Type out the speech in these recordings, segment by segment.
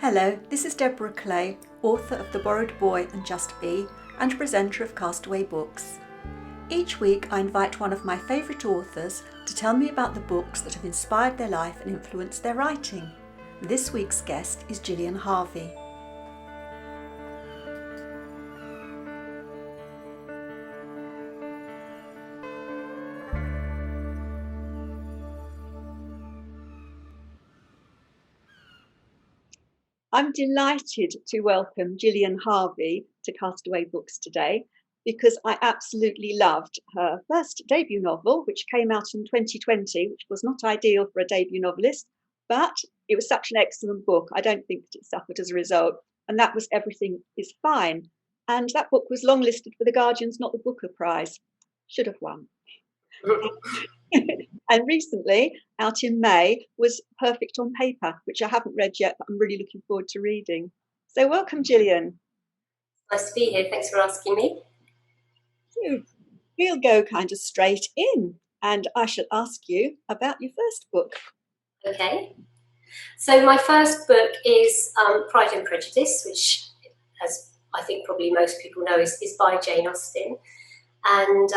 Hello, this is Deborah Clay, author of The Borrowed Boy and Just Be, and presenter of Castaway Books. Each week I invite one of my favourite authors to tell me about the books that have inspired their life and influenced their writing. This week's guest is Gillian Harvey. I'm delighted to welcome Gillian Harvey to Castaway Books today because I absolutely loved her first debut novel, which came out in 2020, which was not ideal for a debut novelist, but it was such an excellent book. I don't think that it suffered as a result. And that was Everything is Fine. And that book was longlisted for the Guardian's Not the Booker Prize. Should have won. And recently, out in May, was Perfect on Paper, which I haven't read yet, but I'm really looking forward to reading. So welcome, Gillian. Nice to be here. Thanks for asking me. So we'll go kind of straight in, and I shall ask you about your first book. Okay. So my first book is Pride and Prejudice, which, as I think probably most people know, is by Jane Austen. And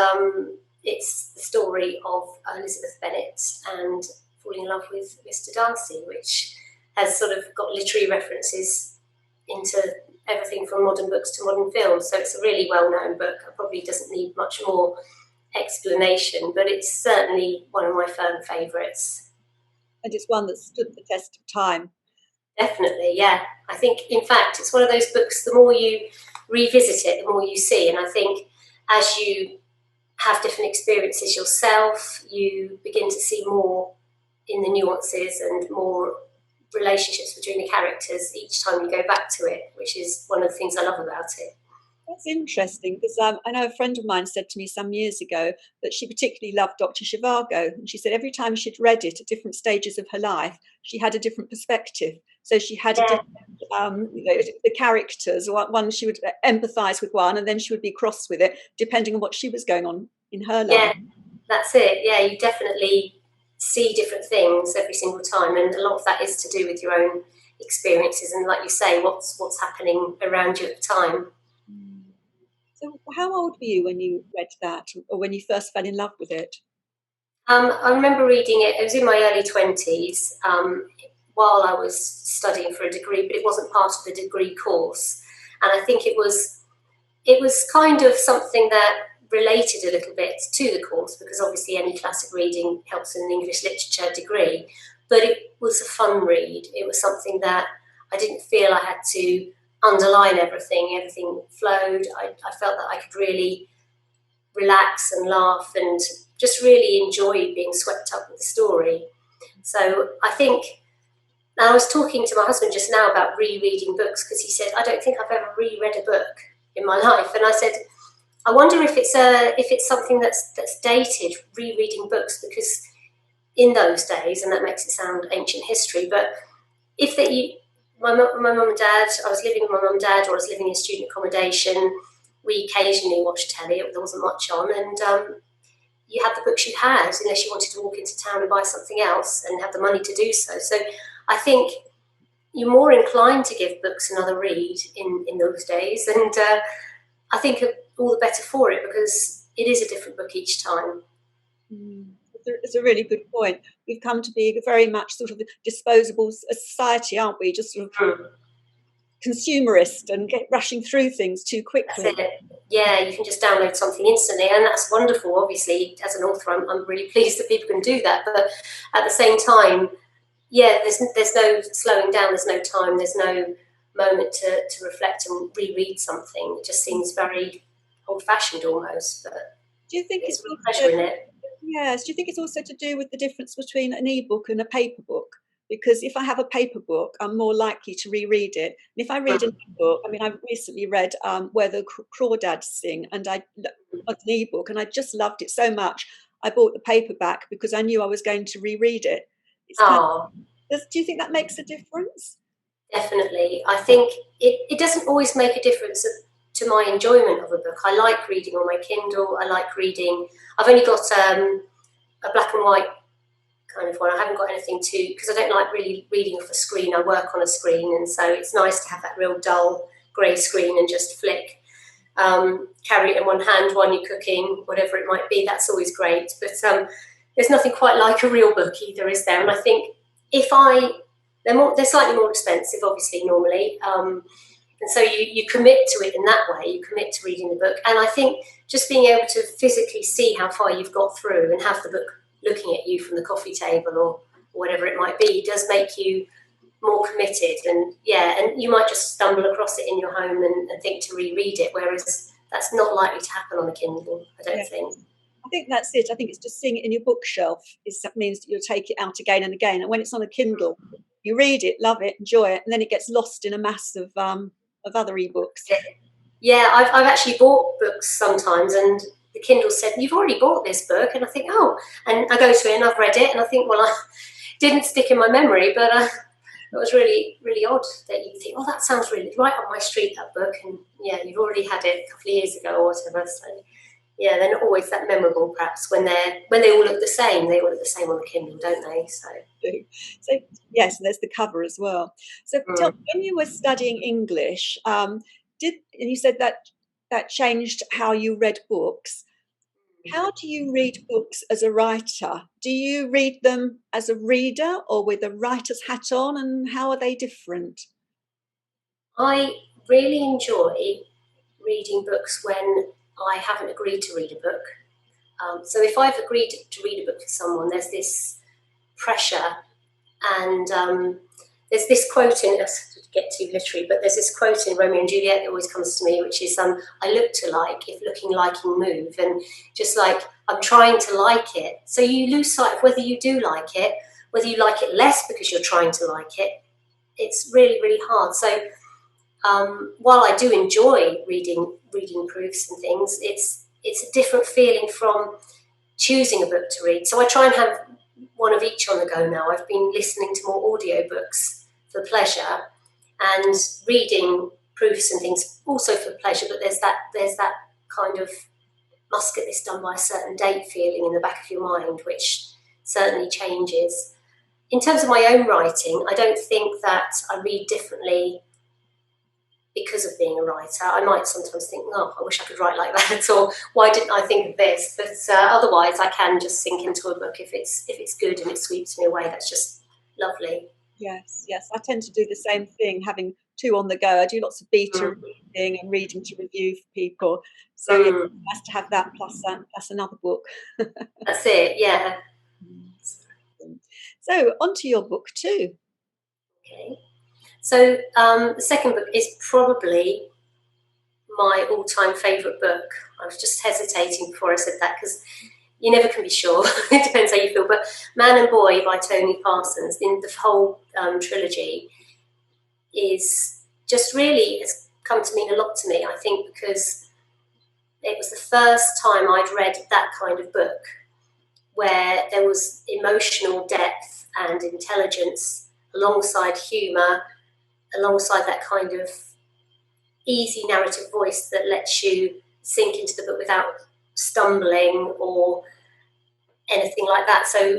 it's the story of Elizabeth Bennet and falling in love with Mr. Darcy, which has sort of got literary references into everything from modern books to modern films. So it's a really well-known book. It probably doesn't need much more explanation, but it's certainly one of my firm favourites. And it's one that stood the test of time. Definitely, yeah. I think, in fact, it's one of those books, the more you revisit it, the more you see. And I think as you have different experiences yourself, you begin to see more in the nuances and more relationships between the characters each time you go back to it, which is one of the things I love about it. That's interesting because I know a friend of mine said to me some years ago that she particularly loved Dr. Zhivago, and she said every time she'd read it at different stages of her life, she had a different perspective. So she had a different, the characters. One she would empathise with one, and then she would be cross with it, depending on what she was going on in her life. Yeah, that's it. Yeah, you definitely see different things every single time, and a lot of that is to do with your own experiences and, like you say, what's happening around you at the time. So how old were you when you read that, or when you first fell in love with it? I remember reading it. It was in my early 20s while I was studying for a degree, but it wasn't part of the degree course. And I think it was kind of something that related a little bit to the course, because obviously any classic reading helps in an English literature degree. But it was a fun read. It was something that I didn't feel I had to underline everything. Everything flowed. I felt that I could really relax and laugh and just really enjoy being swept up with the story. So I think, I was talking to my husband just now about rereading books, because he said, I don't think I've ever reread a book in my life. And I said, I wonder if it's something that's dated, rereading books, because in those days, and that makes it sound ancient history, but my mum and dad, I was living with my mum and dad, or I was living in student accommodation, we occasionally watched telly, there wasn't much on, and you had the books you had, unless you wanted to walk into town and buy something else and have the money to do so. So I think you're more inclined to give books another read in those days, and I think all the better for it, because it is a different book each time. It's a really good point. We've come to be very much sort of a disposable society, aren't we? Just sort of consumerist and rushing through things too quickly. That's it. Yeah, you can just download something instantly, and that's wonderful. Obviously, as an author, I'm really pleased that people can do that. But at the same time, yeah, there's no slowing down. There's no time. There's no moment to reflect and reread something. It just seems very old-fashioned almost. But do you think it's real pleasure in it? Yes. Do you think it's also to do with the difference between an e-book and a paper book? Because if I have a paper book, I'm more likely to reread it. And if I read an e-book, I mean, I recently read Where the Crawdads Sing, and I got an e-book, and I just loved it so much. I bought the paperback because I knew I was going to reread it. Do you think that makes a difference? Definitely. I think it doesn't always make a difference to my enjoyment of a book. I like reading on my Kindle. I like reading. I've only got a black and white kind of one. I haven't got anything to, because I don't like really reading off a screen. I work on a screen, and so it's nice to have that real dull grey screen and just flick. Carry it in one hand while you're cooking, whatever it might be. That's always great. But there's nothing quite like a real book either, is there? And I think they're slightly more expensive, obviously, normally. And so you commit to it in that way. You commit to reading the book. And I think just being able to physically see how far you've got through and have the book looking at you from the coffee table or whatever it might be does make you more committed. And you might just stumble across it in your home and think to reread it, whereas that's not likely to happen on a Kindle, I don't think. I think that's it. I think it's just seeing it in your bookshelf means that you'll take it out again and again. And when it's on a Kindle, you read it, love it, enjoy it, and then it gets lost in a mass of other ebooks. Yeah, I've actually bought books sometimes, and the Kindle said, "You've already bought this book," and I think, "Oh," and I go to it and I've read it, and I think, well, I didn't stick in my memory, but it was really, really odd that you think, "Oh, that sounds really right up my street, that book," and you've already had it a couple of years ago or whatever. So they're not always that memorable, perhaps, when they all look the same. They all look the same on the Kindle, don't they? So yes, and there's the cover as well. So tell me, when you were studying English, and you said that changed how you read books. How do you read books as a writer? Do you read them as a reader or with a writer's hat on, and how are they different? I really enjoy reading books when I haven't agreed to read a book. So if I've agreed to read a book for someone, there's this pressure, and there's this quote in, to get too literary, but there's this quote in Romeo and Juliet that always comes to me, which is, I look to like if looking liking move, and just like I'm trying to like it. So you lose sight of whether you do like it, whether you like it less because you're trying to like it. It's really, really hard. So while I do enjoy reading proofs and things, it's a different feeling from choosing a book to read. So I try and have one of each on the go now. I've been listening to more audiobooks for pleasure and reading proofs and things also for pleasure, but there's that kind of must get this done by a certain date feeling in the back of your mind, which certainly changes. In terms of my own writing, I don't think that I read differently because of being a writer. I might sometimes think, oh, I wish I could write like that, or why didn't I think of this? But otherwise, I can just sink into a book if it's good and it sweeps me away. That's just lovely. Yes, I tend to do the same thing, having two on the go. I do lots of beta reading and reading to review for people. So it's nice to have that plus another book. That's it, yeah. So on to your book too. Okay. So the second book is probably my all-time favourite book. I was just hesitating before I said that because you never can be sure. It depends how you feel. But Man and Boy by Tony Parsons, in the whole trilogy, is just really has come to mean a lot to me, I think, because it was the first time I'd read that kind of book where there was emotional depth and intelligence alongside humour, alongside that kind of easy narrative voice that lets you sink into the book without stumbling or anything like that. So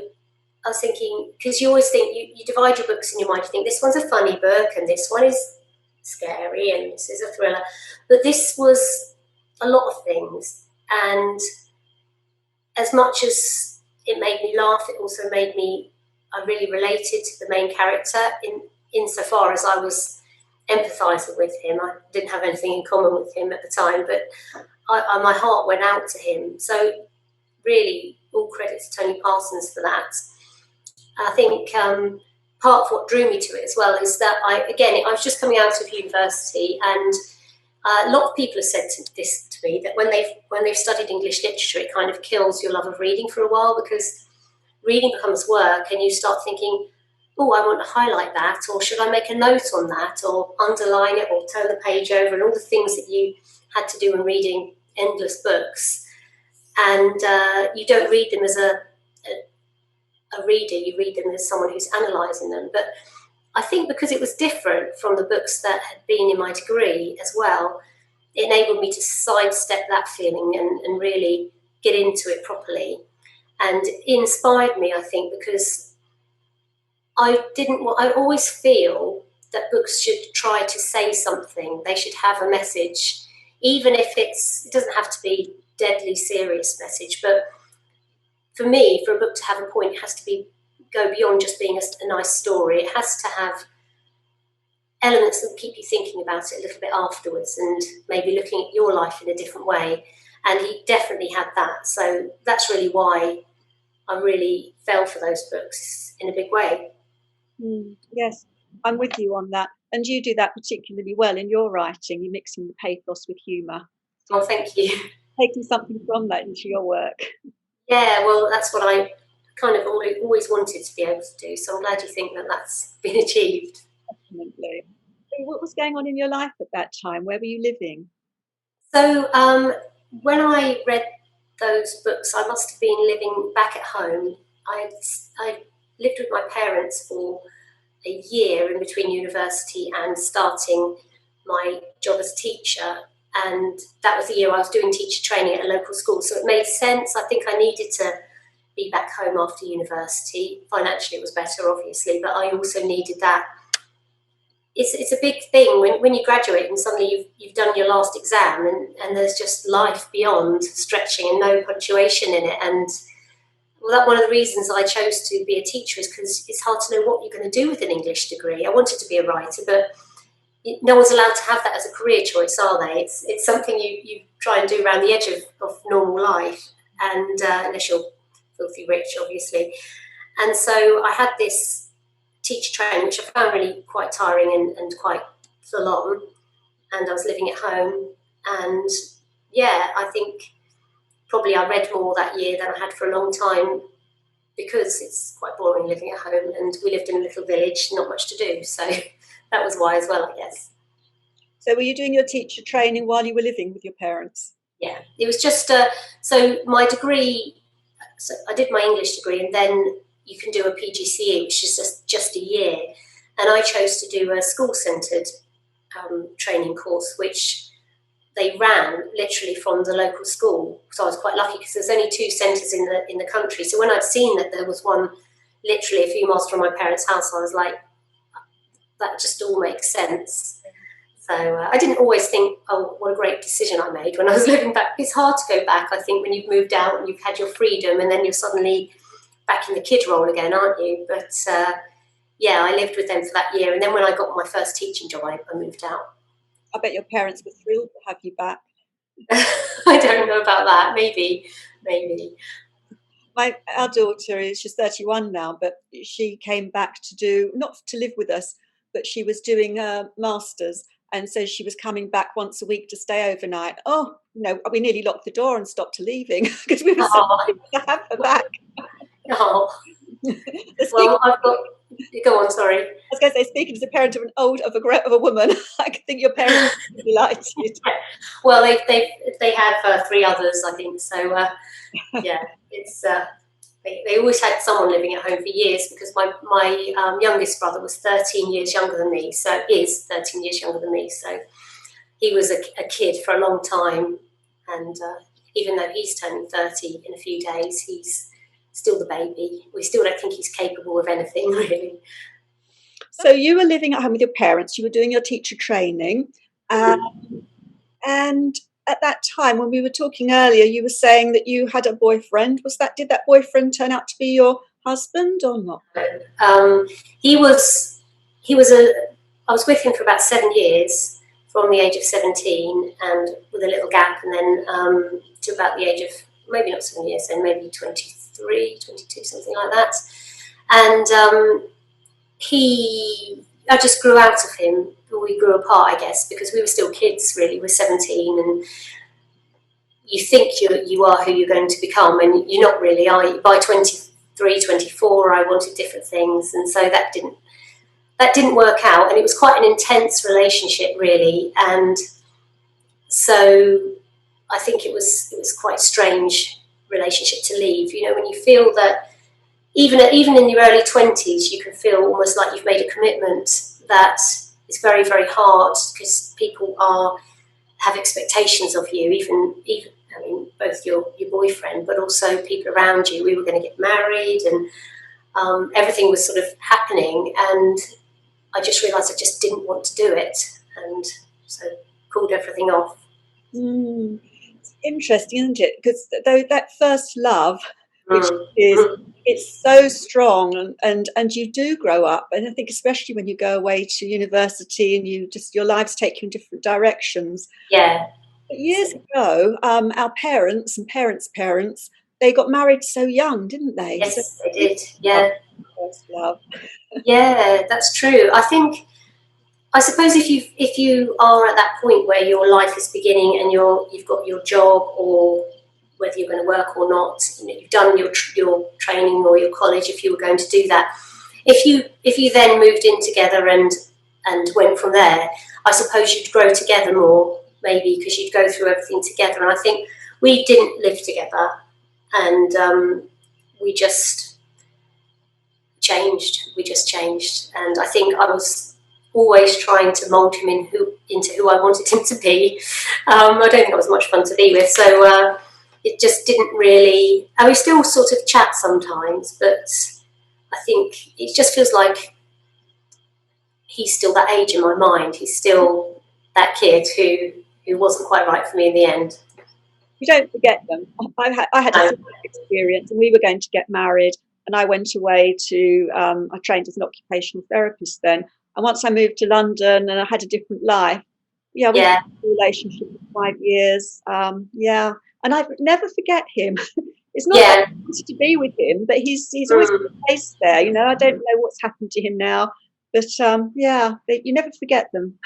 I was thinking, because you always think, you divide your books in your mind, you think this one's a funny book and this one is scary and this is a thriller. But this was a lot of things. And as much as it made me laugh, it also I really related to the main character insofar as I was empathising with him. I didn't have anything in common with him at the time, but my heart went out to him. So really, all credit to Tony Parsons for that. I think part of what drew me to it as well is that I was just coming out of university, and a lot of people have said this to me, that when they've studied English literature, it kind of kills your love of reading for a while, because reading becomes work and you start thinking, oh, I want to highlight that, or should I make a note on that, or underline it, or turn the page over, and all the things that you had to do when reading endless books. And you don't read them as a reader, you read them as someone who's analysing them. But I think because it was different from the books that had been in my degree as well, it enabled me to sidestep that feeling and really get into it properly. and it inspired me, I think, because I always feel that books should try to say something. They should have a message, even if it doesn't have to be deadly serious message. But for me, for a book to have a point, it has to go beyond just being a nice story. It has to have elements that keep you thinking about it a little bit afterwards, and maybe looking at your life in a different way. And he definitely had that. So that's really why I really fell for those books in a big way. Yes, I'm with you on that. And you do that particularly well in your writing. You're mixing the pathos with humour. Oh, thank you. Taking something from that into your work. Yeah, well, that's what I kind of always wanted to be able to do. So I'm glad you think that that's been achieved. Definitely. So what was going on in your life at that time? Where were you living? So when I read those books, I must have been living back at home. I lived with my parents for a year in between university and starting my job as a teacher. And that was the year I was doing teacher training at a local school. So it made sense. I think I needed to be back home after university. Financially, it was better, obviously, but I also needed that. It's a big thing when you graduate and suddenly you've done your last exam and there's just life beyond stretching and no punctuation in it. And well, that's one of the reasons I chose to be a teacher, is because it's hard to know what you're going to do with an English degree. I wanted to be a writer, but no one's allowed to have that as a career choice, are they? It's something you try and do around the edge of normal life, and unless you're filthy rich, obviously. And so I had this teacher training, which I found really quite tiring and quite full on, and I was living at home. And yeah, I think probably I read more that year than I had for a long time, because it's quite boring living at home, and we lived in a little village, not much to do. So that was why as well, I guess. So were you doing your teacher training while you were living with your parents? Yeah, it was just, so my degree, so I did my English degree, and then you can do a PGCE, which is just a year. And I chose to do a school-centred training course, which they ran literally from the local school. So I was quite lucky, because there's only 2 centres in the country. So when I'd seen that there was one literally a few miles from my parents' house, I was like, that just all makes sense. So I didn't always think, oh, what a great decision I made when I was living back. It's hard to go back, I think, when you've moved out and you've had your freedom, and then you're suddenly back in the kid role again, aren't you? But yeah, I lived with them for that year. And then when I got my first teaching job, I moved out. I bet your parents were thrilled to have you back. I don't know about that. Maybe. Our daughter she's 31 now, but she came back not to live with us, but she was doing a master's, and so she was coming back once a week to stay overnight. Oh no, we nearly locked the door and stopped leaving because we were so happy to have her back. Oh. Well, I've got. Go on, sorry. I was going to say, speaking as a parent of a woman, I think your parents would be delighted. Well, they have 3 others, I think. So yeah, it's they always had someone living at home for years, because my youngest brother was 13 years younger than me. So is 13 years younger than me. So he was a kid for a long time, and even though he's turning 30 in a few days, he's still the baby. We still don't think he's capable of anything, really. So you were living at home with your parents, you were doing your teacher training, and at that time, when we were talking earlier, you were saying that you had a boyfriend. Did that boyfriend turn out to be your husband or not? I was with him for about 7 years, from the age of 17, and with a little gap, and then to about the age of, maybe not 7 years, then maybe 23, 22, something like that. And I just grew out of him. We grew apart, I guess, because we were still kids, really. We're 17, and you think you are who you're going to become, and you're not really, are you? By 23, 24, I wanted different things, and so that didn't work out, and it was quite an intense relationship, really. And so I think it was quite a strange relationship to leave. You know, when you feel that even in your early 20s, you can feel almost like you've made a commitment that is very, very hard, because people have expectations of you, even I mean, both your boyfriend, but also people around you. We were going to get married, and everything was sort of happening, and I just realised I just didn't want to do it, and so called everything off. It's interesting, isn't it? Because though that first love, which Mm. it's so strong, and you do grow up, and I think especially when you go away to university and your lives take you in different directions. Yeah. But years ago, our parents and parents, they got married so young, didn't they? So Yes, they did. Yeah. first love. Yeah, that's true. I suppose if you are at that point where your life is beginning and you've got your job, or whether you're going to work or not, you've done your training or your college, if you were going to do that. If you then moved in together and went from there, I suppose you'd grow together more, maybe because you'd go through everything together. And I think we didn't live together, and we just changed. We just changed, and I think I was always trying to mould him into who I wanted him to be. I don't think it was much fun to be with, so it just didn't really. And we still sort of chat sometimes, but I think it just feels like he's still that age in my mind. He's still that kid who wasn't quite right for me in the end. You don't forget them. I had a similar experience, and we were going to get married, and I went away to. I trained as an occupational therapist then, and once I moved to London and I had a different life, we had a relationship for 5 years. And I never forget him. It's not that I wanted to be with him, but he's always got a place there. I don't know what's happened to him now, but you never forget them.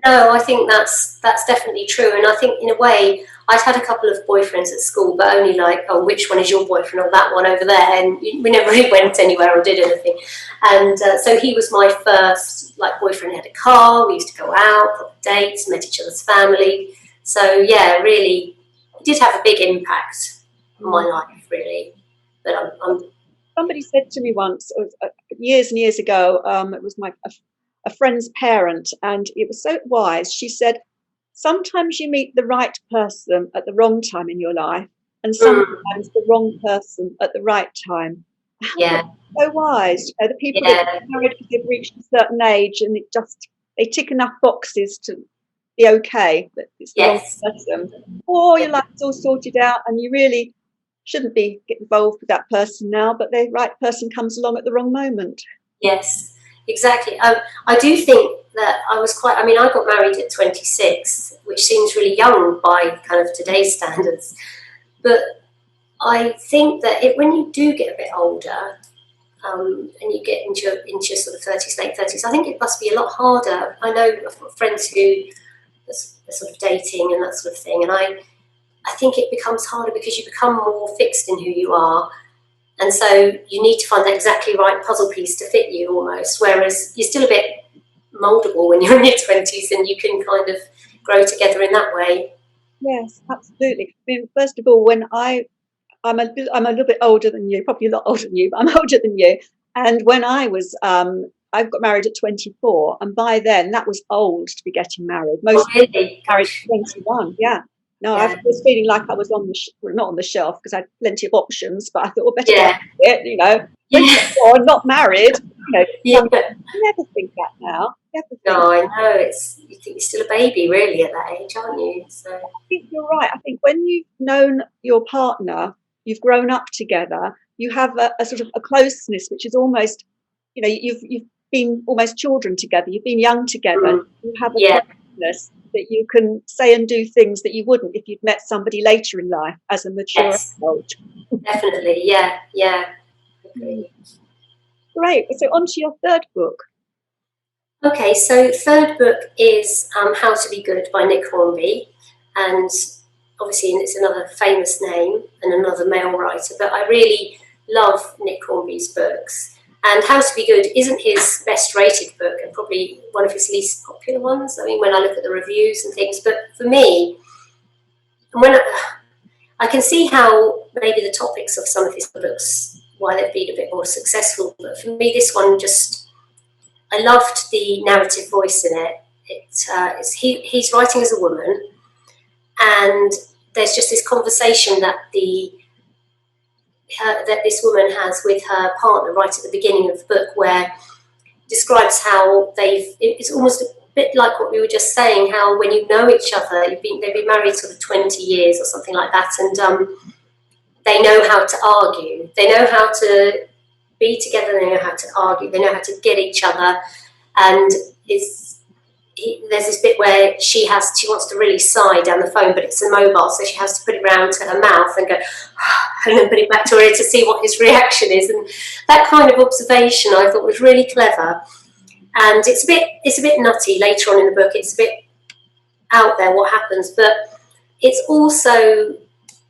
No, I think that's definitely true, and I think in a way I'd had a couple of boyfriends at school, but only like, oh, which one is your boyfriend, or that one over there, and we never really went anywhere or did anything. And so he was my first boyfriend. He had a car. We used to go out, proper dates, met each other's family. So yeah, really, it did have a big impact on my life, really. But I'm Somebody said to me once, years and years ago, it was a friend's parent, and it was so wise. She said, sometimes you meet the right person at the wrong time in your life, and sometimes the wrong person at the right time. Yeah. So wise. The people that get married because they've reached a certain age, and they tick enough boxes to be okay, but it's the wrong person. Or your life's all sorted out, and you really shouldn't be getting involved with that person now, but the right person comes along at the wrong moment. Yes, exactly. I do think that I got married at 26, which seems really young by kind of today's standards. But I think that when you do get a bit older, and you get into your sort of 30s, late 30s, I think it must be a lot harder. I know I've got friends who are sort of dating and that sort of thing, and I think it becomes harder because you become more fixed in who you are. And so you need to find that exactly right puzzle piece to fit you almost, whereas you're still a bit mouldable when you're in your 20s, and you can kind of grow together in that way. Yes, absolutely. I mean, first of all, when I'm a little bit older than you, probably a lot older than you, but I'm older than you. And when I got married at 24, and by then that was old to be getting married. Most people married at 21, yeah. No, I was feeling like I was not on the shelf, because I had plenty of options, but I thought, well, better get it, 24, not married. You never think that now. No, I know. You think you're still a baby, really, at that age, aren't you? So I think you're right. I think when you've known your partner, you've grown up together, you have a sort of a closeness, which is almost, you've been almost children together. You've been young together. You have a closeness that you can say and do things that you wouldn't if you'd met somebody later in life as a mature adult. Definitely, yeah. Agree. Great. So on to your third book. Okay, so third book is How to Be Good by Nick Hornby, and obviously it's another famous name and another male writer, but I really love Nick Hornby's books. And How to Be Good isn't his best rated book, and probably one of his least popular ones. I mean, when I look at the reviews and things, but for me, I can see how maybe the topics of some of his books, why they've been a bit more successful, but for me, this one I loved the narrative voice in it. He's writing as a woman, and there's just this conversation that that this woman has with her partner right at the beginning of the book, where describes how it's almost a bit like what we were just saying, how when you know each other, they've been married sort of 20 years or something like that, and they know how to argue, they know how to be together, they know how to argue, they know how to get each other. And there's this bit where she wants to really sigh down the phone, but it's a mobile, so she has to put it round to her mouth and go, and then put it back to her ear to see what his reaction is. And that kind of observation I thought was really clever. And it's a bit nutty later on in the book. It's a bit out there what happens, but it's also,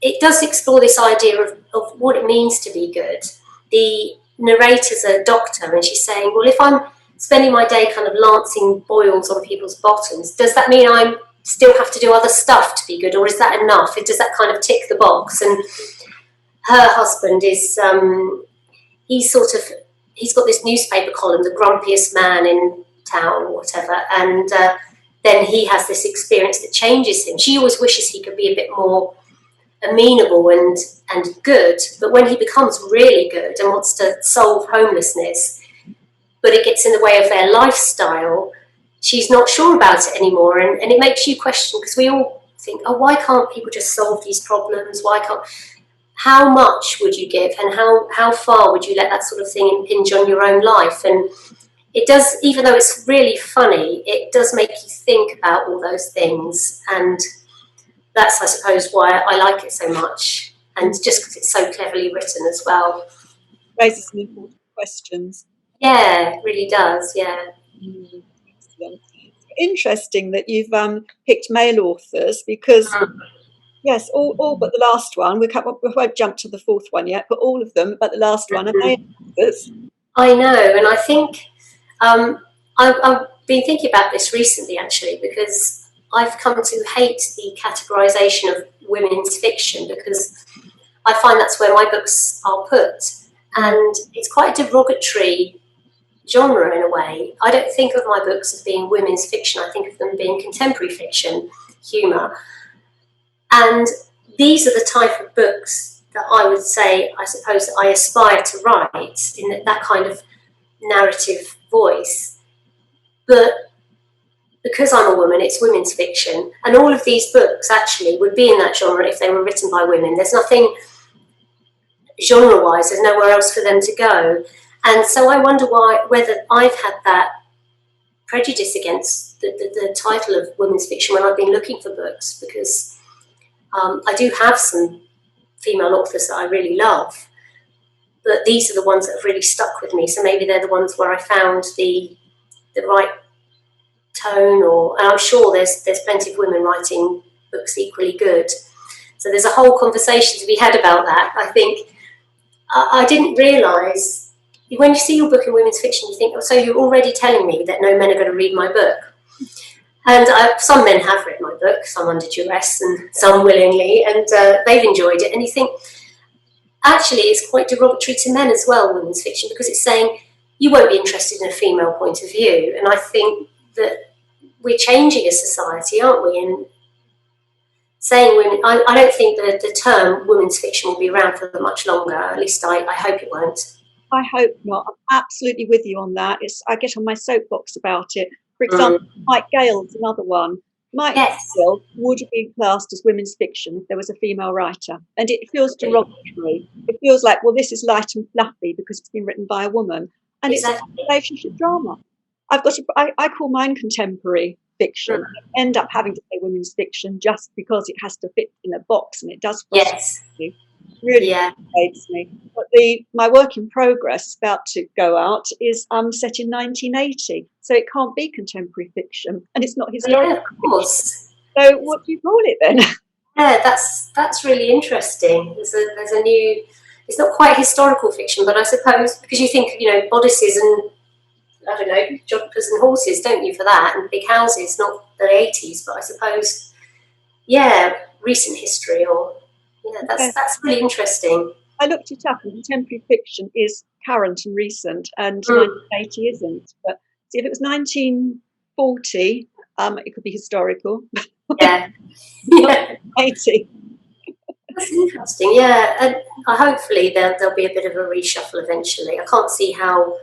it does explore this idea of what it means to be good. The narrator's a doctor, and she's saying, well, if I'm spending my day kind of lancing boils on people's bottoms, does that mean I still have to do other stuff to be good, or is that enough? Does that kind of tick the box? And her husband is, he's got this newspaper column, the grumpiest man in town or whatever, and then he has this experience that changes him. She always wishes he could be a bit more amenable and good, but when he becomes really good and wants to solve homelessness, but it gets in the way of their lifestyle, she's not sure about it anymore. And it makes you question, because we all think, oh, why can't people just solve these problems? How much would you give, and how far would you let that sort of thing impinge on your own life? And it does, even though it's really funny, it does make you think about all those things. And that's, I suppose, why I like it so much. And just because it's so cleverly written as well. Raises some important questions. Yeah, it really does, yeah. Excellent. Interesting that you've picked male authors, because yes, all but the last one. We won't jump to the fourth one yet, but all of them but the last one are male authors. I know, and I think I've been thinking about this recently, actually, because I've come to hate the categorisation of women's fiction, because I find that's where my books are put, and it's quite a derogatory genre in a way. I don't think of my books as being women's fiction. I think of them being contemporary fiction, humour. And these are the type of books that I would say, I suppose, that I aspire to write in that kind of narrative voice. But because I'm a woman, it's women's fiction. And all of these books actually would be in that genre if they were written by women. There's nothing genre-wise, there's nowhere else for them to go. And so I wonder whether I've had that prejudice against the title of women's fiction when I've been looking for books, because I do have some female authors that I really love, but these are the ones that have really stuck with me. So maybe they're the ones where I found the right tone, and I'm sure there's plenty of women writing books equally good. So there's a whole conversation to be had about that. I think I didn't realise, when you see your book in women's fiction, you think, oh, so you're already telling me that no men are going to read my book. And some men have read my book, some under duress and some willingly, and they've enjoyed it. And you think, actually, it's quite derogatory to men as well, women's fiction, because it's saying you won't be interested in a female point of view. And I think that we're changing as society, aren't we? And saying women, I don't think that the term women's fiction will be around for much longer. At least I hope it won't. I hope not. I'm absolutely with you on that. I get on my soapbox about it. For example, Mike Gale's another one. Mike Gale would be classed as women's fiction if there was a female writer. And it feels derogatory. It feels like, well, this is light and fluffy because it's been written by a woman. And it's a relationship drama. I call mine contemporary fiction. I end up having to say women's fiction just because it has to fit in a box, and it does frustrate you. Really frustrates me. But my work in progress, about to go out, is set in 1980, so it can't be contemporary fiction, and it's not historical. Yeah, of course. So what do you call it then? Yeah, that's really interesting. There's a new. It's not quite historical fiction, but I suppose because you think bodices and I don't know joggers and horses, don't you, for that, and big houses, not the 80s, but I suppose recent history or. Yeah, that's really interesting. I looked it up, and contemporary fiction is current and recent, and 1980 isn't. But see, if it was 1940, it could be historical. Yeah. 80. That's interesting, yeah. And hopefully there'll be a bit of a reshuffle eventually. I can't see how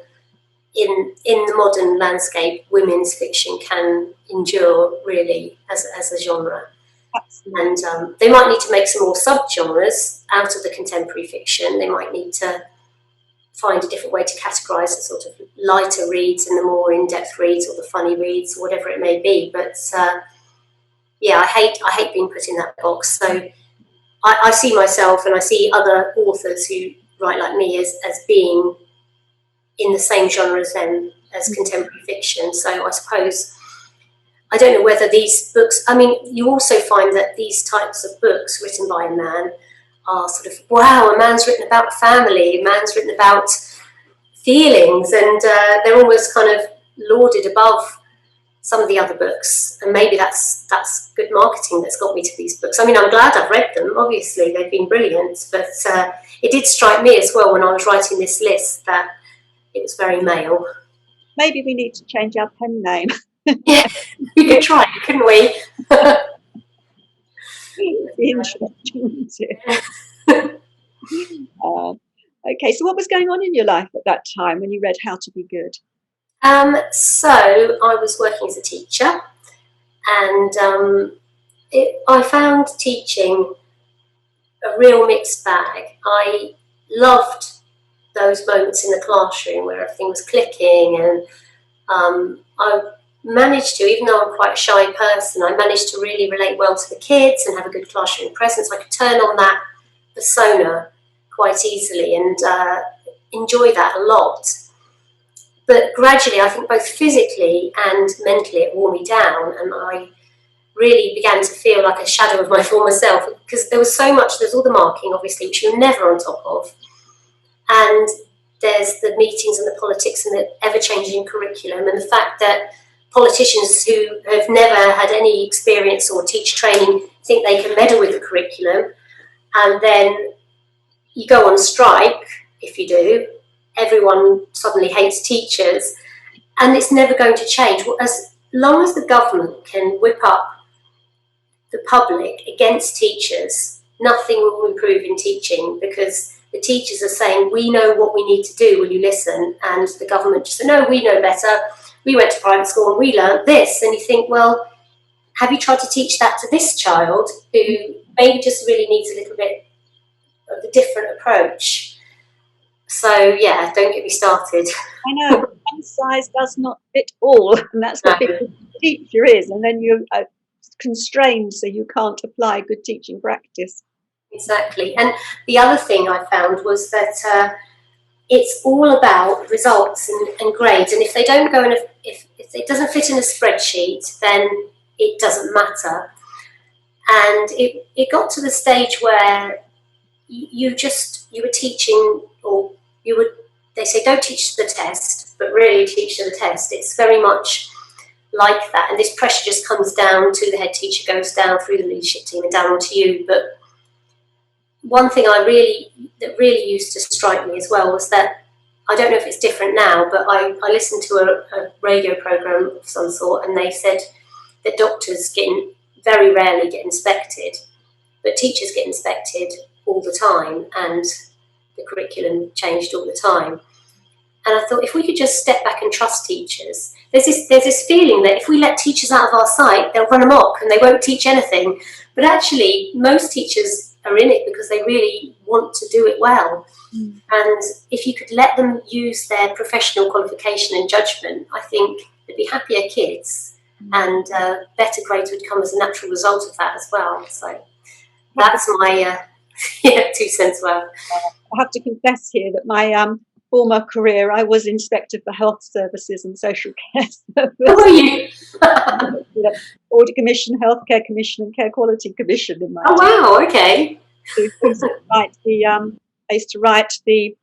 in the modern landscape women's fiction can endure really as a genre. Absolutely. And they might need to make some more sub-genres out of the contemporary fiction. They might need to find a different way to categorise the sort of lighter reads and the more in-depth reads, or the funny reads, or whatever it may be. But yeah, I hate being put in that box. So I see myself and I see other authors who write like me as being in the same genre as them, as contemporary fiction. So I suppose, I don't know whether these books, I mean, you also find that these types of books written by a man are sort of, wow, a man's written about family, a man's written about feelings, and they're almost kind of lauded above some of the other books. And maybe that's good marketing that's got me to these books. I mean, I'm glad I've read them. Obviously, they've been brilliant, but it did strike me as well when I was writing this list that it was very male. Maybe we need to change our pen name. Yeah, we could try, couldn't we? Interesting. Okay, so what was going on in your life at that time when you read How to Be Good? So I was working as a teacher, and I found teaching a real mixed bag. I loved those moments in the classroom where everything was clicking, and I managed to, even though I'm quite a shy person, I managed to really relate well to the kids and have a good classroom presence. I could turn on that persona quite easily and enjoy that a lot. But gradually, I think both physically and mentally, it wore me down, and I really began to feel like a shadow of my former self, because there was so much. There's all the marking, obviously, which you're never on top of, and there's the meetings and the politics and the ever-changing curriculum, and the fact that politicians who have never had any experience or teacher training think they can meddle with the curriculum, and then you go on strike. If you do, everyone suddenly hates teachers, and it's never going to change. Well, as long as the government can whip up the public against teachers, nothing will improve in teaching, because the teachers are saying, we know what we need to do, will you listen? And the government just said, no, we know better. We went to private school and we learned this. And you think, well, have you tried to teach that to this child who maybe just really needs a little bit of a different approach? So, yeah, don't get me started. I know, one size does not fit all, and that's what being a teacher is. And then you're constrained, so you can't apply good teaching practice. Exactly. And the other thing I found was that it's all about results and grades. And if they don't go in, if it doesn't fit in a spreadsheet, then it doesn't matter. And it got to the stage where you were teaching, or they say don't teach to the test, but really teach to the test. It's very much like that. And this pressure just comes down to the head teacher, goes down through the leadership team and down onto you. But one thing that really used to strike me as well was that, I don't know if it's different now, but I listened to a radio program of some sort, and they said that doctors very rarely get inspected, but teachers get inspected all the time, and the curriculum changed all the time. And I thought, if we could just step back and trust teachers, there's this feeling that if we let teachers out of our sight, they'll run amok and they won't teach anything. But actually, most teachers are in it because they really want to do it well. And if you could let them use their professional qualification and judgment, I think they'd be happier kids, and better grades would come as a natural result of that as well. So that's my 2 cents worth. I have to confess here that my former career, I was Inspector for Health Services and Social Care Services. Who are you? Audit Commission, Healthcare Commission, and Care Quality Commission in my Oh, wow, okay. I used to write the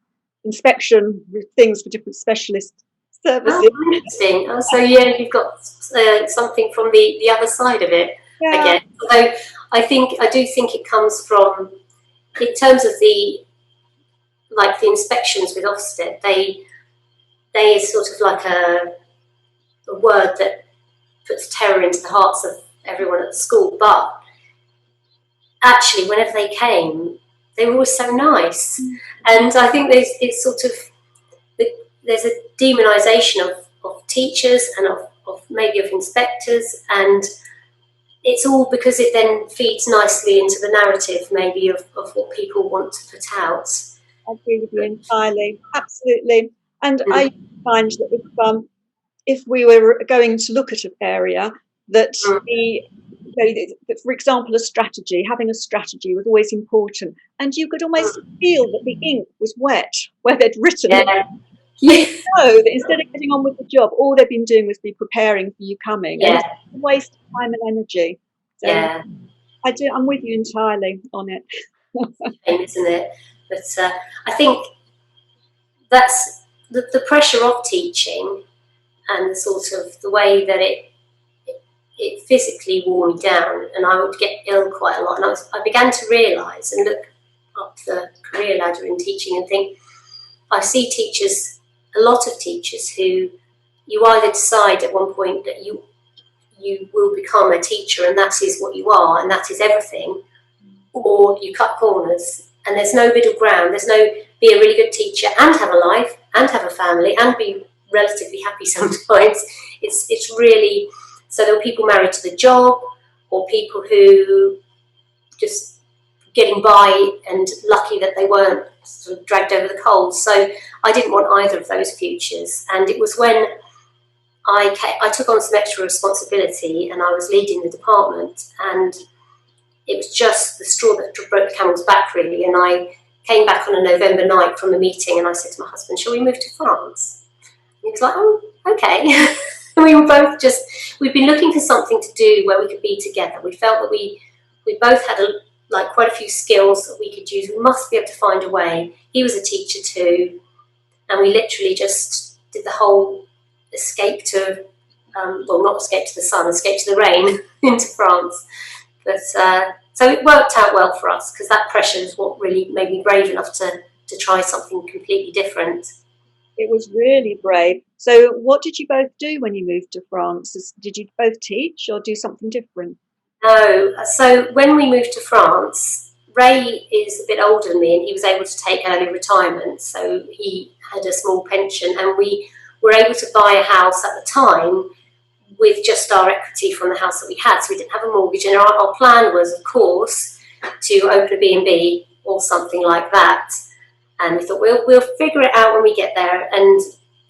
inspection things for different specialist services. Oh, interesting. Oh, so yeah, you've got something from the other side of it, Yeah. I guess. Although I do think it comes from, in terms of the inspections with Ofsted, they is sort of like a word that puts terror into the hearts of everyone at the school. But actually, whenever they came, they were always so nice. And I think there's sort of there's a demonisation of teachers and of maybe of inspectors, and it's all because it then feeds nicely into the narrative maybe of what people want to put out. I agree with you entirely, absolutely. And I find that if we were going to look at an area, that for example, having a strategy was always important, and you could almost feel that the ink was wet where they'd written it. You know that instead of getting on with the job, all they've been doing was be preparing for you coming. And it's a waste of time and energy. So I'm with you entirely on it. Isn't it? But I think that's the pressure of teaching, and the sort of the way that it physically wore me down, and I would get ill quite a lot. And I began to realise and look up the career ladder in teaching and think, I see teachers, a lot of teachers, who you either decide at one point that you will become a teacher and that is what you are and that is everything, or you cut corners and there's no middle ground. There's no be a really good teacher and have a life and have a family and be relatively happy sometimes. It's really, so there were people married to the job, or people who just getting by and lucky that they weren't sort of dragged over the coals. So I didn't want either of those futures. And it was when I took on some extra responsibility and I was leading the department, and it was just the straw that broke the camel's back, really. And I came back on a November night from a meeting and I said to my husband, shall we move to France? And he was like, oh, okay. We were both we'd been looking for something to do where we could be together. We felt that we both had quite a few skills that we could use. We must be able to find a way. He was a teacher too. And we literally just did the whole escape to, not escape to the sun, escape to the rain into France. But so it worked out well for us, because that pressure is what really made me brave enough to try something completely different. It was really brave. So what did you both do when you moved to France? Did you both teach or do something different? No. So when we moved to France, Ray is a bit older than me and he was able to take early retirement. So he had a small pension, and we were able to buy a house at the time with just our equity from the house that we had. So we didn't have a mortgage, and our plan was, of course, to open a B&B or something like that. And we thought we'll figure it out when we get there. And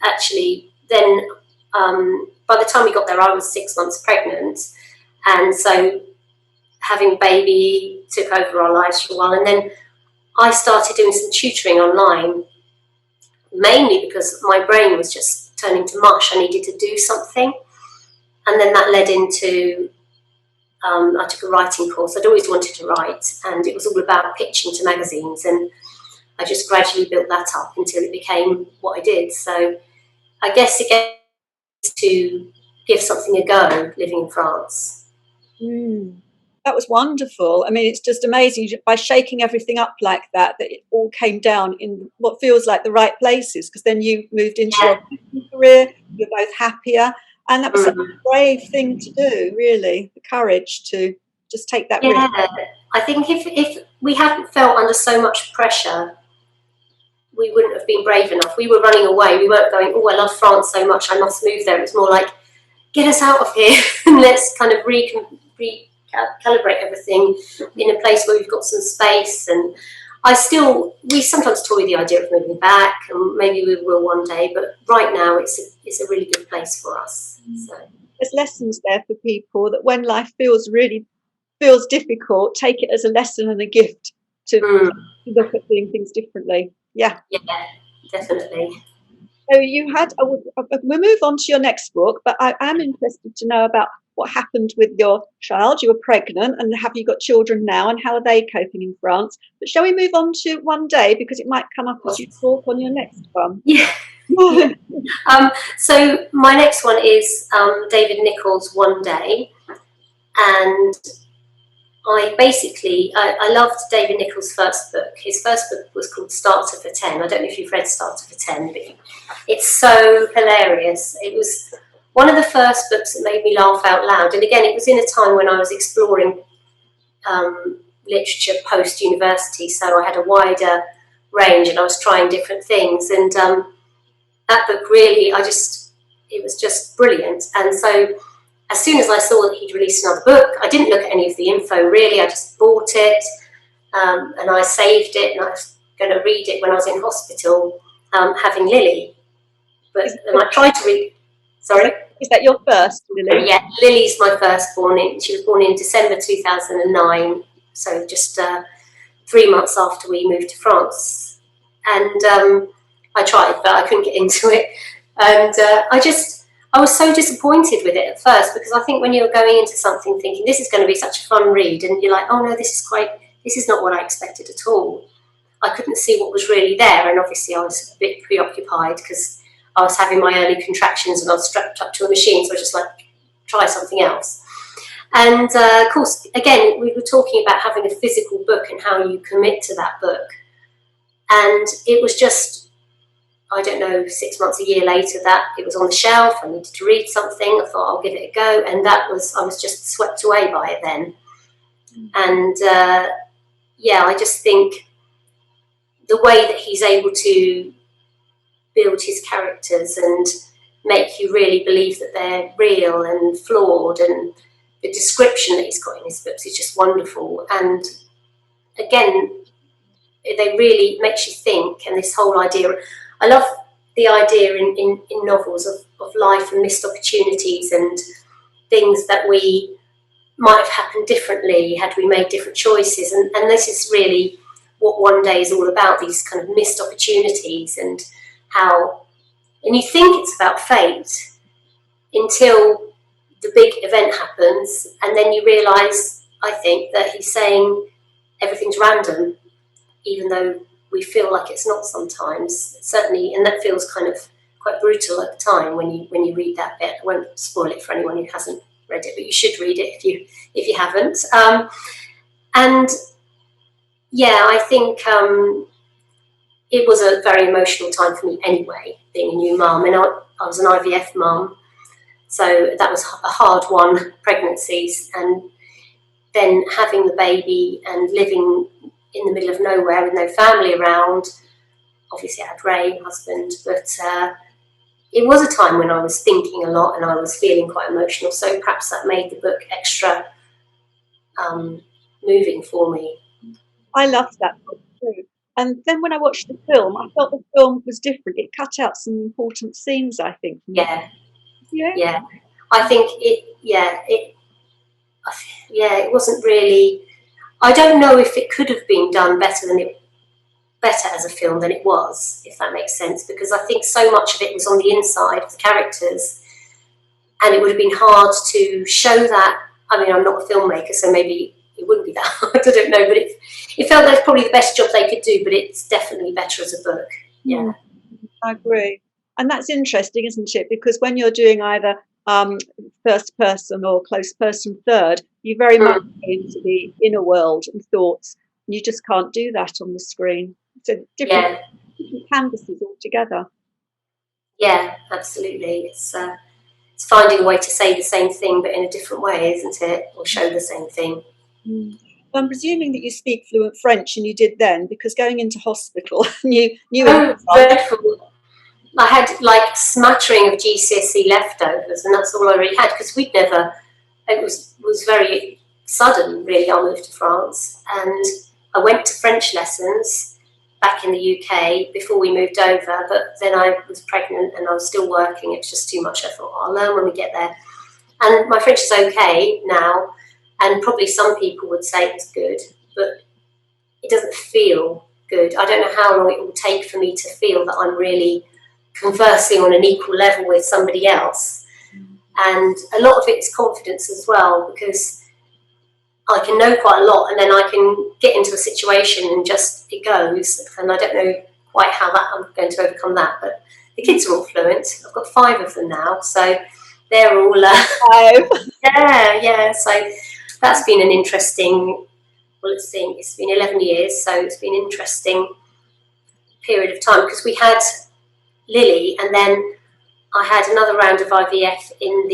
actually, then by the time we got there, I was 6 months pregnant, and so having a baby took over our lives for a while. And then I started doing some tutoring online, mainly because my brain was just turning to mush. I needed to do something. And then that led into, I took a writing course. I'd always wanted to write, and it was all about pitching to magazines. And I just gradually built that up until it became what I did. So I guess it gets to give something a go living in France. That was wonderful. I mean, it's just amazing by shaking everything up like that it all came down in what feels like the right places, because then you moved into your career, you're both happier. And that was a brave thing to do, really, the courage to just take that risk. I think if we hadn't felt under so much pressure, we wouldn't have been brave enough. We were running away. We weren't going, oh, I love France so much, I must move there. It was more like, get us out of here and let's kind of recalibrate everything in a place where we've got some space. And we sometimes toy the idea of moving back, and maybe we will one day, but right now it's a really good place for us. So there's lessons there for people that when life feels difficult, take it as a lesson and a gift to look at doing things differently. Yeah, definitely. So we'll move on to your next book, but I am interested to know about what happened with your child. You were pregnant, and have you got children now, and how are they coping in France? But shall we move on to One Day, because it might come up as you talk on your next one? So my next one is David Nicholls' One Day, and I loved David Nicholls' first book. His first book was called Starter for 10. I don't know if you've read Starter for 10, but it's so hilarious. It was one of the first books that made me laugh out loud. And again, it was in a time when I was exploring literature post-university, so I had a wider range and I was trying different things. And that book really, it was just brilliant. And so as soon as I saw that he'd released another book, I didn't look at any of the info really, I just bought it, and I saved it, and I was going to read it when I was in hospital, having Lily. But and I tried to read. Sorry? Is that your first, Lily? Yeah, Lily's my firstborn. She was born in December 2009, so just 3 months after we moved to France. And I tried, but I couldn't get into it. And I was so disappointed with it at first, because I think when you're going into something thinking this is going to be such a fun read, and you're like, oh no, this is not what I expected at all. I couldn't see what was really there, and obviously I was a bit preoccupied because I was having my early contractions and I was strapped up to a machine, so I was just like, try something else. And of course, again, we were talking about having a physical book and how you commit to that book. And it was just, I don't know, 6 months, a year later, that it was on the shelf. I needed to read something. I thought I'll give it a go. And I was just swept away by it then. And I just think the way that he's able to build his characters and make you really believe that they're real and flawed, and the description that he's got in his books is just wonderful. And again, they really makes you think. And this whole idea, I love the idea in novels of life and missed opportunities and things that we might have happened differently had we made different choices. And this is really what One Day is all about, these kind of missed opportunities, and you think it's about fate until the big event happens, and then you realise, I think, that he's saying everything's random, even though we feel like it's not sometimes. Certainly, and that feels kind of quite brutal at the time when you read that bit. I won't spoil it for anyone who hasn't read it, but you should read it if you haven't. I think it was a very emotional time for me anyway, being a new mum. And I was an IVF mum, so that was a hard one, pregnancies, and then having the baby and living in the middle of nowhere with no family around. Obviously I had Ray, my husband, but it was a time when I was thinking a lot and I was feeling quite emotional, so perhaps that made the book extra moving for me. I loved that book too. And then when I watched the film, I felt the film was different. It cut out some important scenes, I think. Yeah. I think it wasn't really. I don't know if it could have been done better as a film than it was, if that makes sense, because I think so much of it was on the inside of the characters, and it would have been hard to show that. I mean, I'm not a filmmaker, so maybe it wouldn't be that hard. I don't know, but it felt like probably the best job they could do, but it's definitely better as a book. Yeah, I agree. And that's interesting, isn't it? Because when you're doing either first person or close person third, you very much go into the inner world and thoughts. And you just can't do that on the screen. So different canvases altogether. Yeah, absolutely. It's finding a way to say the same thing but in a different way, isn't it? Or show the same thing. I'm presuming that you speak fluent French, and you did then, because going into hospital, you dreadful. I had like smattering of GCSE leftovers, and that's all I really had, because we'd never. It was very sudden, really. I moved to France, and I went to French lessons back in the UK before we moved over. But then I was pregnant and I was still working. It was just too much. I thought, I'll learn when we get there. And my French is okay now, and probably some people would say it's good, but it doesn't feel good. I don't know how long it will take for me to feel that I'm really conversing on an equal level with somebody else. And a lot of it is confidence as well, because I can know quite a lot and then I can get into a situation and just it goes, and I don't know quite how I'm going to overcome that. But the kids are all fluent. I've got 5 of them now, so they're all 5. So that's been an interesting, it's been 11 years, so it's been an interesting period of time, because we had Lily, and then I had another round of IVF in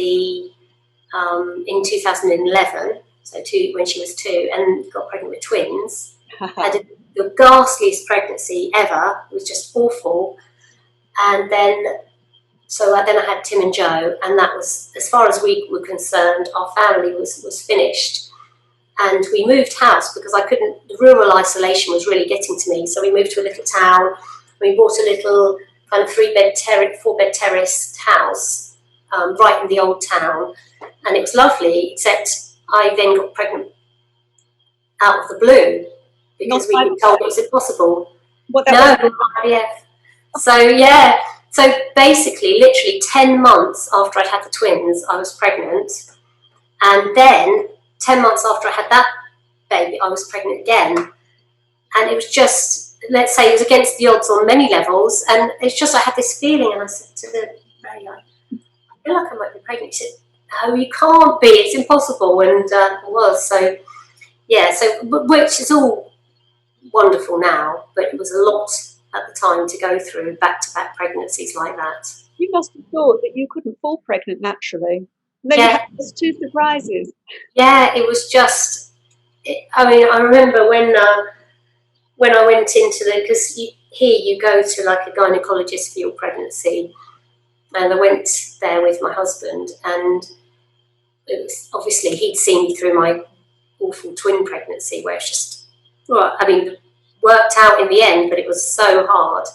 2011. so two when she was 2, and got pregnant with twins. Had the ghastliest pregnancy ever. It was just awful. And then I had Tim and Joe, and that was, as far as we were concerned, our family was finished. And we moved house because the rural isolation was really getting to me. So we moved to a little town. We bought a little kind of 4-bed terraced house right in the old town. And it was lovely, except I then got pregnant out of the blue because we were told it was impossible. No, IVF. So, yeah. So basically, literally 10 months after I'd had the twins, I was pregnant. And then 10 months after I had that baby, I was pregnant again. And it was just, let's say, it was against the odds on many levels. And it's just, I had this feeling, and I said to Ray, I feel like I might be pregnant. He said, no, you can't be, it's impossible. And it was. So, yeah, which is all wonderful now, but it was a lot at the time to go through back-to-back pregnancies like that. You must have thought that you couldn't fall pregnant naturally. And then you had those 2 surprises. Yeah, it was just, I mean, I remember when I went into because here you go to like a gynecologist for your pregnancy, and I went there with my husband, and it was, obviously he'd seen me through my awful twin pregnancy where it's just, well, I mean, worked out in the end, but it was so hard.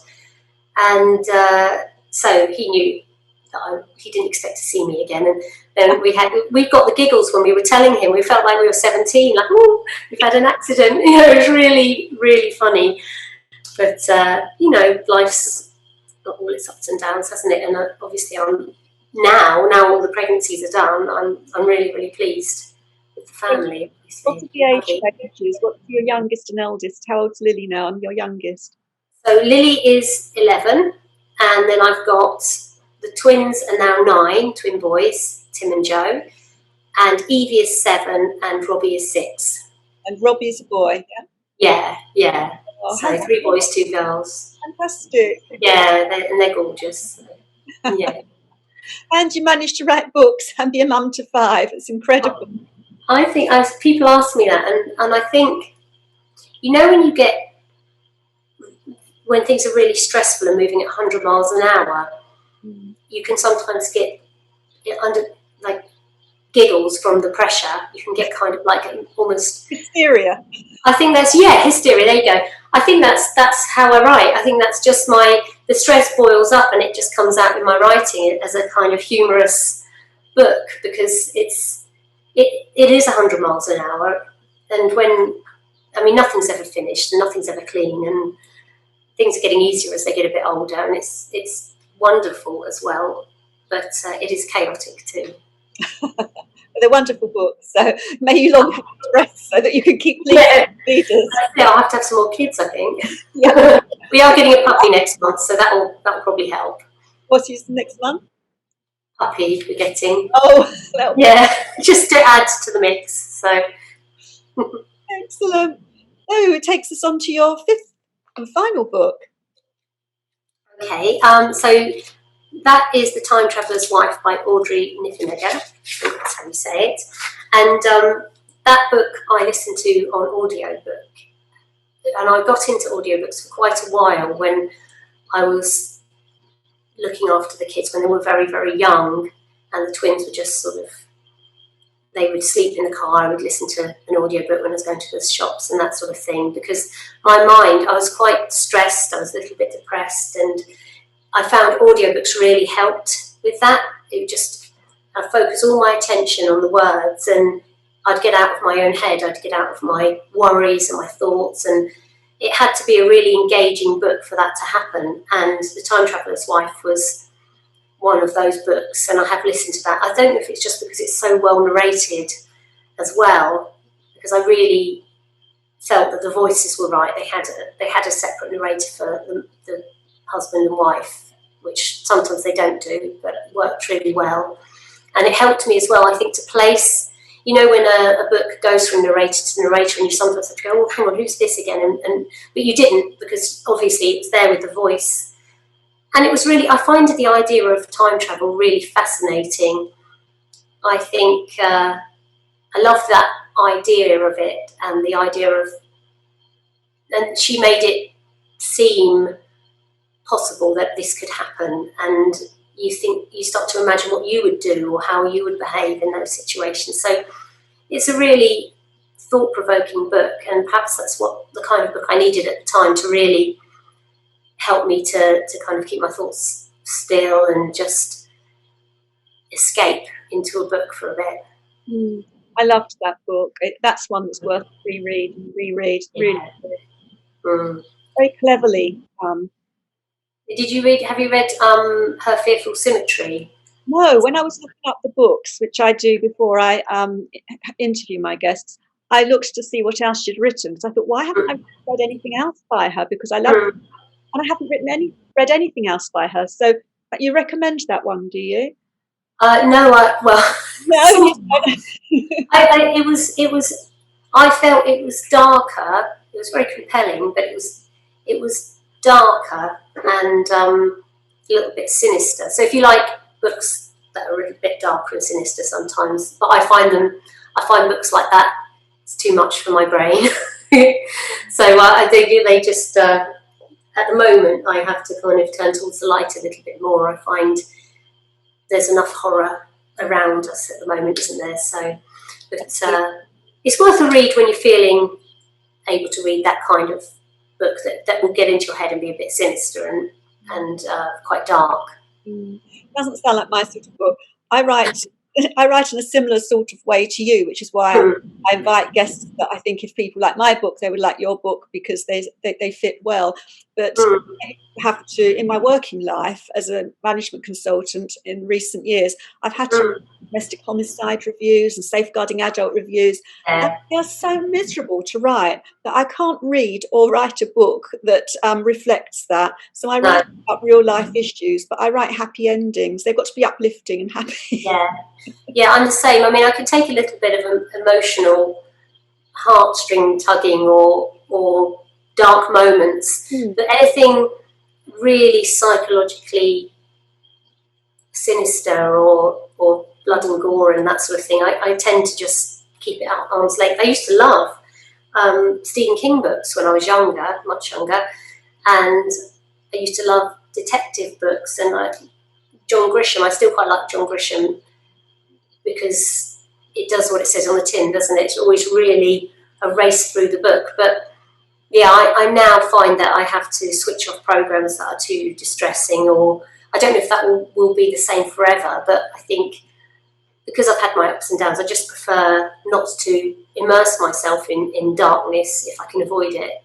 And so he knew that he didn't expect to see me again. And then we got the giggles when we were telling him. We felt like we were 17, like, oh, we've had an accident. You know, it was really, really funny. But, you know, life's got all its ups and downs, hasn't it? And obviously now all the pregnancies are done, I'm really, really pleased with the family. What's the age ranges? What's your youngest and eldest? How old's Lily now and your youngest? So Lily is 11, and then I've got the twins are now 9, twin boys, Tim and Joe, and Evie is 7 and Robbie is 6. And Robbie's a boy, yeah? Yeah. Oh, so 3 boys, 2 girls. Fantastic. Yeah, they're gorgeous. Yeah. And you managed to write books and be a mum to 5. It's incredible. I think, as people ask me that, and I think, you know, when things are really stressful and moving at 100 miles an hour, you can sometimes get under, like, giggles from the pressure. You can get kind of like almost hysteria. I think that's, hysteria, there you go. I think that's how I write. I think that's just the stress boils up and it just comes out in my writing as a kind of humorous book, because it is 100 miles an hour, and nothing's ever finished and nothing's ever clean, and things are getting easier as they get a bit older, and it's wonderful as well, but it is chaotic too. They're wonderful books, so may you long have stress so that you can keep readers. Yeah, I'll have to have some more kids, I think. Yeah. We are getting a puppy next month, so that'll probably help. What's your next one? Puppy we're getting. Oh, yeah, just to add to the mix. So excellent. Oh, it takes us on to your 5th and final book. Okay, so that is The Time Traveller's Wife by Audrey Niffenegger. I think that's how you say it. And that book I listened to on audiobook. And I got into audiobooks for quite a while when I was looking after the kids when they were very, very young, and the twins were just sort of, they would sleep in the car. I would listen to an audiobook when I was going to the shops and that sort of thing, because my mind, I was quite stressed, I was a little bit depressed, and I found audiobooks really helped with that. I'd focus all my attention on the words, and I'd get out of my own head, I'd get out of my worries and my thoughts, and it had to be a really engaging book for that to happen. And The Time Traveller's Wife was one of those books, and I have listened to that. I don't know if it's just because it's so well narrated as well, because I really felt that the voices were right. They had a separate narrator for the husband and wife, which sometimes they don't do, but it worked really well. And it helped me as well, I think, to place, you know, when a book goes from narrator to narrator, and you sometimes have to go, oh, hang on, who's this again? But you didn't, because obviously it was there with the voice. And it was really, I find the idea of time travel really fascinating. I think I love that idea of it, and the idea of, and she made it seem possible that this could happen, and you start to imagine what you would do or how you would behave in those situations. So it's a really thought-provoking book, and perhaps that's what the kind of book I needed at the time to really help me to kind of keep my thoughts still and just escape into a book for a bit. I loved that book. That's one that's worth reread and reread. Really, very cleverly. Did you read? Have you read Her Fearful Symmetry? No, when I was looking up the books, which I do before I interview my guests, I looked to see what else she'd written, because I thought, why haven't I read anything else by her? Because I love her, and I haven't read anything else by her. So you recommend that one, do you? No, well, no. It was. I felt it was darker. It was very compelling, but it was darker and a little bit sinister. So if you like books that are a bit darker and sinister sometimes, but I find books like that, it's too much for my brain. So I think they just at the moment I have to kind of turn towards the light a little bit more. I find there's enough horror around us at the moment, isn't there? So, but it's worth a read when you're feeling able to read that kind of book that will get into your head and be a bit sinister and quite dark. Doesn't sound like my sort of book. I write in a similar sort of way to you, which is why I invite guests that I think if people like my book, they would like your book, because they fit well. But I have to, in my working life as a management consultant in recent years, I've had to read domestic homicide reviews and safeguarding adult reviews. And they're so miserable to write that I can't read or write a book that reflects that. So I write about real life issues, but I write happy endings. They've got to be uplifting and happy. Yeah, I'm the same. I mean, I can take a little bit of emotional heartstring tugging or dark moments, but anything really psychologically sinister or blood and gore and that sort of thing, I tend to just keep it at arm's length. I used to love Stephen King books when I was younger, much younger, and I used to love detective books, and John Grisham. I still quite like John Grisham because it does what it says on the tin, doesn't it? It's always really a race through the book. But yeah, I now find that I have to switch off programs that are too distressing, or I don't know if that will be the same forever, but I think because I've had my ups and downs, I just prefer not to immerse myself in darkness if I can avoid it.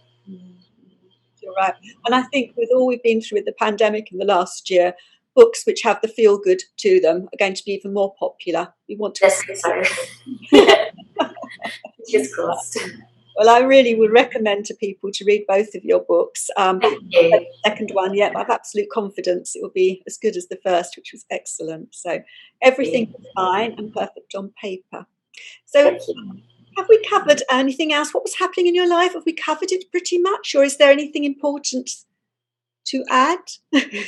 You're right. And I think with all we've been through with the pandemic in the last year, books which have the feel good to them are going to be even more popular. We want to. Yes, so. Just crossed. Well, I really would recommend to people to read both of your books. Thank you. The second one, I have absolute confidence it will be as good as the first, which was excellent. So everything was fine and perfect on paper. So have we covered anything else? What was happening in your life? Have we covered it pretty much, or is there anything important to add? Nothing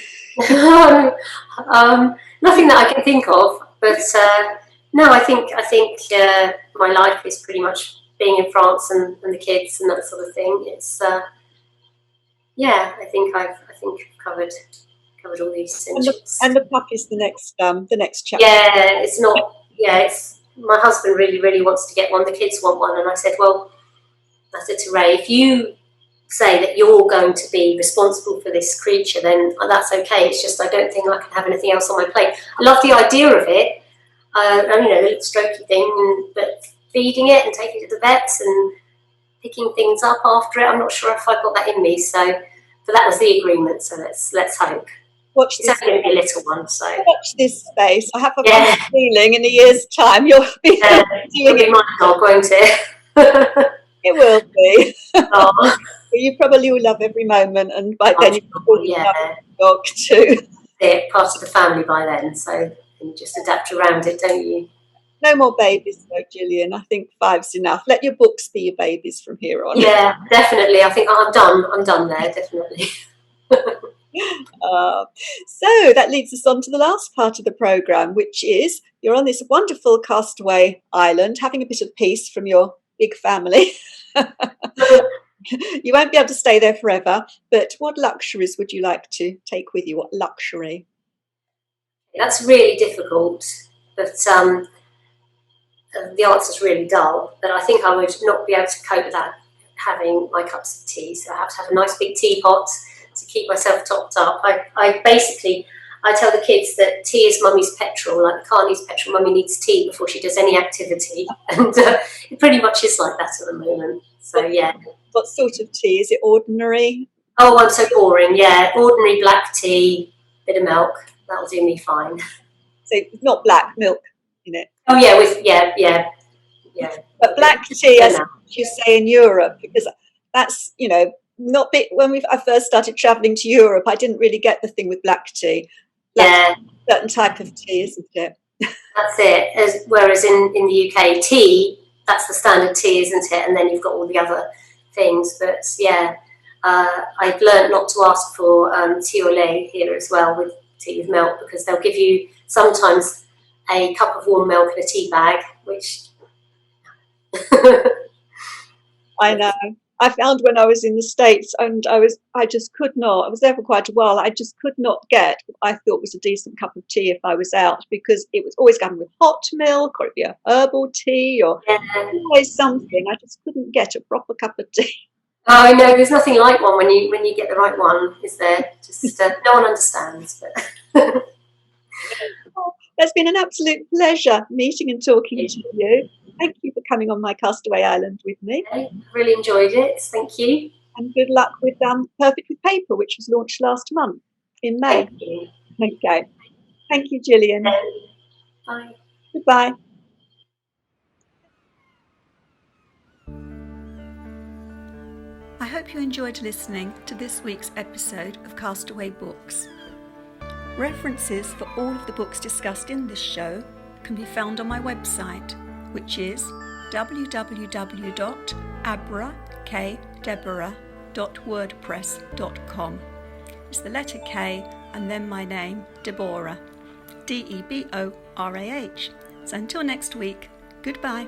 that I can think of, but no, I think my life is pretty much being in France and the kids and that sort of thing. It's I think I've covered all these essentials. And the puppy's the next chapter. Yeah, it's not. Yeah, it's my husband really wants to get one. The kids want one, and I said to Ray, if you say that you're going to be responsible for this creature, then that's okay. It's just I don't think I can have anything else on my plate. I love the idea of it, the little strokey thing, but feeding it and taking it to the vets and picking things up after it, I'm not sure if I've got that in me. So, but that was the agreement. So let's hope. It's only going to be a little one. So watch this space. I have a feeling in a year's time you'll be doing it. My dog, won't it? It will be. Oh. You probably will love every moment, and by then you probably love the dog too. They're part of the family by then, so you just adapt around it, don't you? No more babies though, Gillian. I think 5's enough. Let your books be your babies from here on. Yeah, definitely. I think I'm done there, definitely. So that leads us on to the last part of the programme, which is you're on this wonderful Castaway Island, having a bit of peace from your big family. You won't be able to stay there forever, but what luxuries would you like to take with you? What luxury? That's really difficult, but the answer's really dull. But I think I would not be able to cope without having my cups of tea. So I have to have a nice big teapot to keep myself topped up. I tell the kids that tea is mummy's petrol. Like the car needs petrol, mummy needs tea before she does any activity. And it pretty much is like that at the moment. So, yeah. What sort of tea? Is it ordinary? Oh, I'm so boring. Yeah, ordinary black tea, bit of milk. That'll do me fine. So not black milk in it. Oh yeah, yeah. But black tea, as you say in Europe, because that's not big. When I first started travelling to Europe, I didn't really get the thing with black tea. Black tea, a certain type of tea, isn't it? That's it. Whereas in the UK, tea, that's the standard tea, isn't it? And then you've got all the other things. But yeah, I've learned not to ask for tea au lait here as well with tea with milk, because they'll give you sometimes a cup of warm milk in a tea bag, which I know. I found when I was in the States, and I just could not. I was there for quite a while. I just could not get what I thought was a decent cup of tea if I was out, because it was always going with hot milk, or it'd be a herbal tea, or always something. I just couldn't get a proper cup of tea. Oh, I know. There's nothing like one when you get the right one, is there? Just no one understands. But It's been an absolute pleasure meeting and talking to you. Thank you for coming on my Castaway Island with me. I really enjoyed it. Thank you. And good luck with Perfect with Paper, which was launched last month in May. Thank you. Okay. Thank you, Gillian. Bye. Goodbye. I hope you enjoyed listening to this week's episode of Castaway Books. References for all of the books discussed in this show can be found on my website, which is www.abrakdeborah.wordpress.com. It's the letter K and then my name, Deborah, Deborah. So until next week, goodbye.